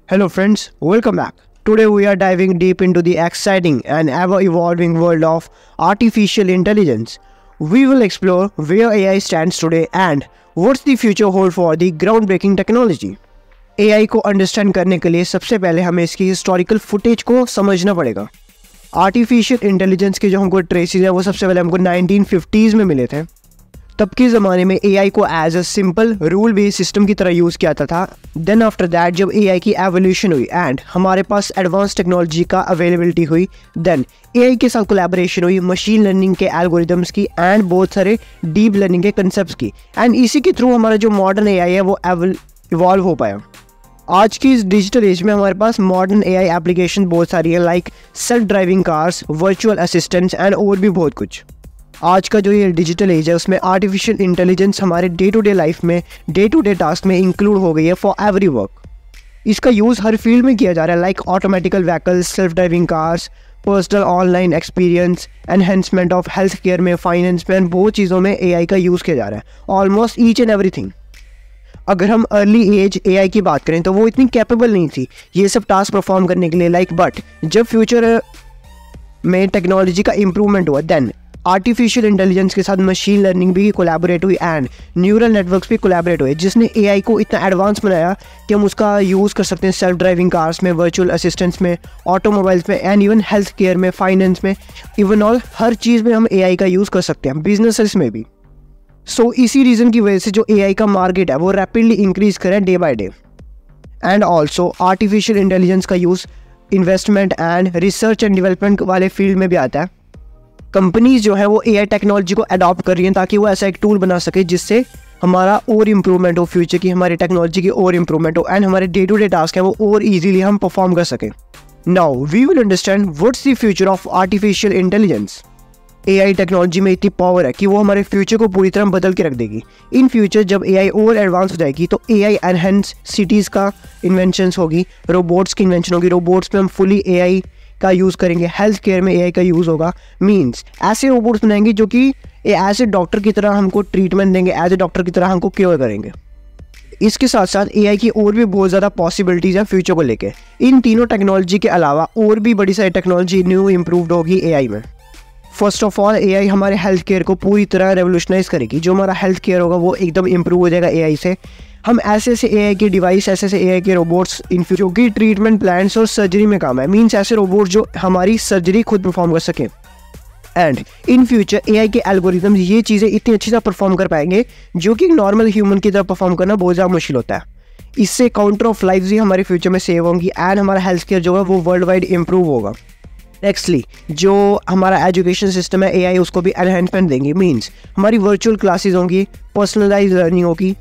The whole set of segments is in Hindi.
Hello friends, welcome back. Today we are diving deep into the exciting and ever-evolving world of artificial intelligence. We will explore where AI stands today and what's the future hold for the groundbreaking technology. AI को अंडरस्टैंड करने के लिए सबसे पहले हमें इसकी हिस्टोरिकल फुटेज को समझना पड़ेगा। आर्टिफिशियल इंटेलिजेंस के जो हमको ट्रेसेस है वो सबसे पहले हमको 1950s में मिले थे। तब के ज़माने में एआई को as a simple rule based system की तरह यूज़ किया था। देन आफ्टर दैट जब एआई की एवोल्यूशन हुई एंड हमारे पास एडवांस टेक्नोलॉजी का अवेलेबिलिटी हुई, देन एआई के साथ कोलैबोरेशन हुई मशीन लर्निंग के एल्गोरिदम्स की एंड बहुत सारे डीप लर्निंग के कंसेप्ट्स की, एंड इसी के थ्रू हमारा जो मॉडर्न एआई है वो इवॉल्व हो पाया। आज की इस डिजिटल एज में हमारे पास मॉडर्न एआई एप्लीकेशन बहुत सारी है, like self driving cars, virtual assistants and और भी बहुत कुछ। आज का जो ये डिजिटल एज है उसमें आर्टिफिशियल इंटेलिजेंस हमारे डे टू डे लाइफ में, डे टू डे टास्क में इंक्लूड हो गई है फॉर एवरी वर्क। इसका यूज़ हर फील्ड में किया जा रहा है, like automatically vehicles, self driving cars, personal online experience, enhancement of health care में, फाइनेंस में, बहुत चीज़ों में एआई का यूज़ किया जा रहा है, ऑलमोस्ट ईच एंड एवरीथिंग। अगर हम अर्ली एज एआई की बात करें तो वो इतनी कैपेबल नहीं थी ये सब टास्क परफॉर्म करने के लिए, बट जब फ्यूचर में टेक्नोलॉजी का इम्प्रूवमेंट हुआ, देन आर्टिफिशियल इंटेलिजेंस के साथ मशीन लर्निंग भी कोलैबोरेट हुई एंड न्यूरल नेटवर्क्स भी कोलैबोरेट हुए, जिसने एआई को इतना एडवांस बनाया कि हम उसका यूज़ कर सकते हैं सेल्फ ड्राइविंग कार्स में, वर्चुअल असिस्टेंट्स में, ऑटोमोबाइल्स में, एंड इवन हेल्थ केयर में, फाइनेंस में, इवन ऑल हर चीज़ में हम एआई का यूज़ कर सकते हैं, बिजनेसेस में भी। सो इसी रीज़न की वजह से जो एआई का मार्केट है वो रैपिडली इंक्रीज करें day by day. And also artificial intelligence का use investment and research and development वाले फील्ड में भी आता है। कंपनीज जो है वो एआई टेक्नोलॉजी को अडॉप्ट कर रही हैं ताकि वो ऐसा एक टूल बना सके जिससे हमारा और इम्प्रूवमेंट हो, फ्यूचर की हमारी टेक्नोलॉजी की और इम्प्रूवमेंट हो, एंड हमारे डे टू डे टास्क हैं वो और इजीली हम परफॉर्म कर सकें। Now we will understand what's the future of artificial intelligence. AI technology में इतनी पावर है कि वो हमारे फ्यूचर को पूरी तरह बदल के रख देगी। इन फ्यूचर जब एआई और एडवांस हो जाएगी तो एआई एनहेंस सिटीज़ का इन्वेंशंस होगी, रोबोट्स की इन्वेंशन होगी, रोबोट्स में हम फुली एआई का यूज़ करेंगे, हेल्थ केयर में एआई का यूज़ होगा, मींस ऐसे रोबोट्स बनाएंगे जो कि एज ए डॉक्टर की तरह हमको ट्रीटमेंट देंगे, एज ए डॉक्टर की तरह हमको क्योर करेंगे। इसके साथ साथ एआई की और भी बहुत ज़्यादा पॉसिबिलिटीज़ हैं फ्यूचर को लेके। इन तीनों टेक्नोलॉजी के अलावा और भी बड़ी सारी टेक्नोलॉजी न्यू इम्प्रूव्ड होगी एआई में। फर्स्ट ऑफ ऑल एआई हमारे हेल्थ केयर को पूरी तरह रेवोल्यूशनाइज करेगी। जो हमारा हेल्थ केयर होगा वो एकदम इम्प्रूव हो जाएगा एआई से। हम ऐसे एआई के डिवाइस, ऐसे एआई के रोबोट्स इन फ्यूचर जो कि ट्रीटमेंट प्लान्स और सर्जरी में काम है, मींस ऐसे रोबोट जो हमारी सर्जरी खुद परफॉर्म कर सकें। एंड इन फ्यूचर एआई के एल्गोरिदम्स ये चीज़ें इतनी अच्छी तरह परफॉर्म कर पाएंगे जो कि नॉर्मल ह्यूमन की तरह परफॉर्म करना बहुत ज़्यादा मुश्किल होता है। इससे काउंटर ऑफ लाइफ भी हमारे फ्यूचर में सेव होंगी एंड हमारा हेल्थ केयर जो है वो वर्ल्ड वाइड इम्प्रूव होगा। नेक्स्टली जो हमारा एजुकेशन सिस्टम है एआई उसको भी एनहेंसमेंट देंगे, मींस हमारी वर्चुअल क्लासेस होंगी, पर्सनलाइज लर्निंग होगी।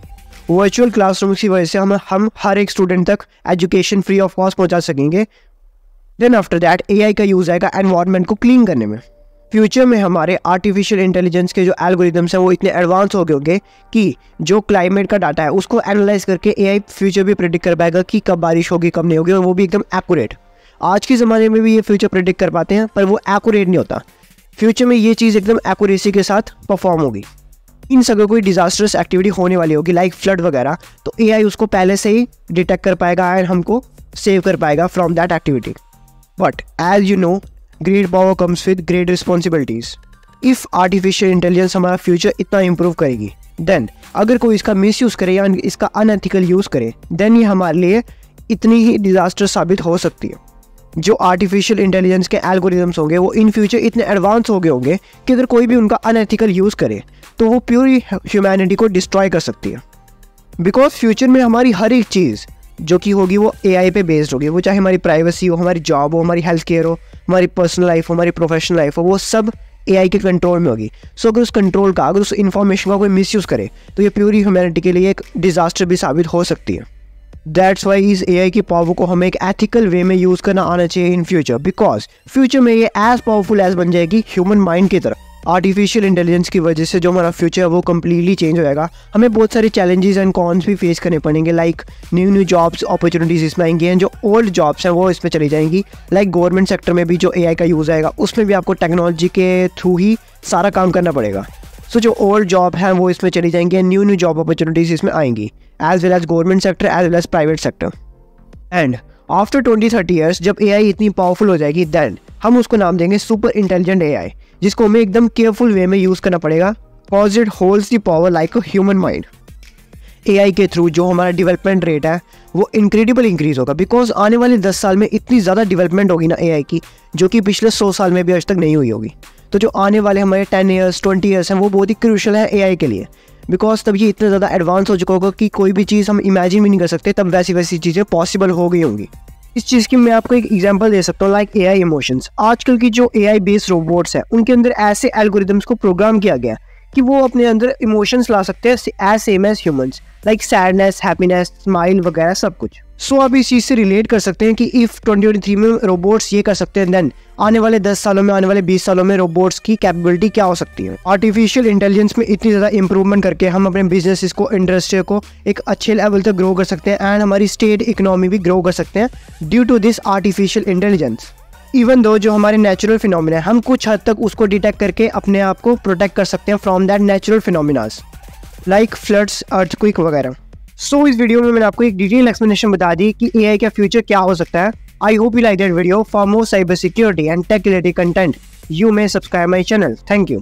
वर्चुअल क्लासरूम की वजह से हम हर एक स्टूडेंट तक एजुकेशन फ्री ऑफ कॉस्ट पहुंचा सकेंगे। देन आफ्टर दैट एआई का यूज़ आएगा एनवायरनमेंट को क्लीन करने में। फ्यूचर में हमारे आर्टिफिशियल इंटेलिजेंस के जो एल्गोरिदम्स हैं वो इतने एडवांस हो गए होंगे कि जो क्लाइमेट का डाटा है उसको एनालाइज करके एआई फ्यूचर भी प्रेडिक्ट कर पाएगा कि कब बारिश होगी कब नहीं होगी, और वो भी एकदम एक्यूरेट। आज के ज़माने में भी ये फ्यूचर प्रेडिक्ट कर पाते हैं पर वो एक्यूरेट नहीं होता। फ्यूचर में ये चीज़ एकदम एक्यूरेसी के साथ परफॉर्म होगी। इन अगर कोई डिजास्टर्स एक्टिविटी होने वाली होगी लाइक फ्लड वगैरह, तो एआई उसको पहले से ही डिटेक्ट कर पाएगा एंड हमको सेव कर पाएगा from that activity. But as you know great power comes with great responsibilities. If artificial intelligence हमारा फ्यूचर इतना इम्प्रूव करेगी, देन अगर कोई इसका मिसयूज़ करे या इसका अनएथिकल यूज़ करे, देन ये हमारे लिए इतनी ही डिजास्टर साबित हो सकती है। जो आर्टिफिशियल इंटेलिजेंस के एल्गोरिदम्स होंगे वो इन फ्यूचर इतने एडवांस हो गए होंगे कि अगर कोई भी उनका अनएथिकल यूज़ करे तो वो प्यूरी ह्यूमैनिटी को डिस्ट्रॉय कर सकती है। बिकॉज फ्यूचर में हमारी हर एक चीज़ जो कि होगी वो एआई पे बेस्ड होगी, वो चाहे हमारी प्राइवेसी हो, हमारी जॉब हो, हमारी हेल्थ केयर हो, हमारी पर्सनल लाइफ हो, हमारी प्रोफेशनल लाइफ हो, वो सब एआई के कंट्रोल में होगी। सो अगर उस कंट्रोल का, अगर उस इन्फॉर्मेशन का कोई मिसयूज़ करे तो ये प्यूरी ह्यूमैनिटी के लिए एक डिजास्टर भी साबित हो सकती है। दैट्स वाई इस एआई की पावर को हमें एक एथिकल वे में यूज़ करना आना चाहिए इन फ्यूचर, बिकॉज फ्यूचर में ये एज पावरफुल एज बन जाएगी ह्यूमन माइंड की तरह। आर्टिफिशियल इंटेलिजेंस की वजह से जो हमारा फ्यूचर है वो कम्प्लीटली चेंज हो जाएगा। हमें बहुत सारे चैलेंजेस एंड कॉन्स भी फेस करने पड़ेंगे, लाइक न्यू जॉब्स अपॉर्चुनिटीज़ इसमें आएंगी एंड जो ओल्ड जॉब्स हैं वो इसमें चली जाएंगी। लाइक गवर्नमेंट सेक्टर में भी जो एआई का यूज़ आएगा उसमें भी आपको टेक्नोलॉजी के थ्रू ही सारा काम करना पड़ेगा। सो जो ओल्ड जॉब हैं वो इसमें चली जाएंगी एंड न्यू जॉब अपॉर्चुनिटीज़ इसमें आएंगी, as well as government sector as well as private sector. And after 20-30 years जब एआई इतनी पावरफुल हो जाएगी देन हम उसको नाम देंगे सुपर इंटेलिजेंट एआई, जिसको हमें एकदम केयरफुल वे में यूज़ करना पड़ेगा because it holds the power like a human mind. AI के थ्रू जो हमारा डेवलपमेंट रेट है वो इनक्रेडिबल इंक्रीज होगा बिकॉज आने वाले 10 साल में इतनी ज़्यादा डेवलपमेंट होगी ना एआई की, जो कि पिछले 100 साल में भी आज तक नहीं हुई होगी। तो जो आने वाले हमारे 10 ईयर्स 20 ईयर्स हैं वो बहुत ही क्रूशल है एआई के लिए, बिकॉज तब ये इतना ज़्यादा एडवांस हो चुका होगा कि कोई भी चीज़ हम इमेजिन भी नहीं कर सकते, तब वैसी वैसी चीज़ें पॉसिबल हो गई होंगी। इस चीज़ की मैं आपको एक एग्जांपल दे सकता हूँ लाइक एआई इमोशंस। आजकल की जो एआई बेस्ड रोबोट्स हैं उनके अंदर ऐसे एल्गोरिदम्स को प्रोग्राम किया गया कि वो अपने अंदर इमोशंस ला सकते हैं as same as humans, like sadness, happiness, smile वगैरह सब कुछ। सो आप इस चीज़ से रिलेट कर सकते हैं कि इफ़ 2023 में रोबोट्स ये कर सकते हैं देन आने वाले 10 सालों में, आने वाले 20 सालों में रोबोट्स की कैपेबिलिटी क्या हो सकती है। आर्टिफिशियल इंटेलिजेंस में इतनी ज़्यादा इंप्रूवमेंट करके हम अपने बिजनेस को, इंडस्ट्री को एक अच्छे लेवल तक ग्रो कर सकते हैं एंड हमारी स्टेट इकोनॉमी भी ग्रो कर सकते हैं due to this artificial intelligence. Even though जो हमारे नेचुरल फिनोमिना है हम कुछ हद तक उसको डिटेक्ट करके अपने आप को प्रोटेक्ट कर सकते हैं from that natural phenomenas like floods, earthquake वगैरह। सो इस वीडियो में मैंने आपको एक डिटेल एक्सप्लेनेशन बता दी कि एआई का फ्यूचर क्या हो सकता है। I hope you like that video. For more cyber security and tech related content you may subscribe my channel. Thank you.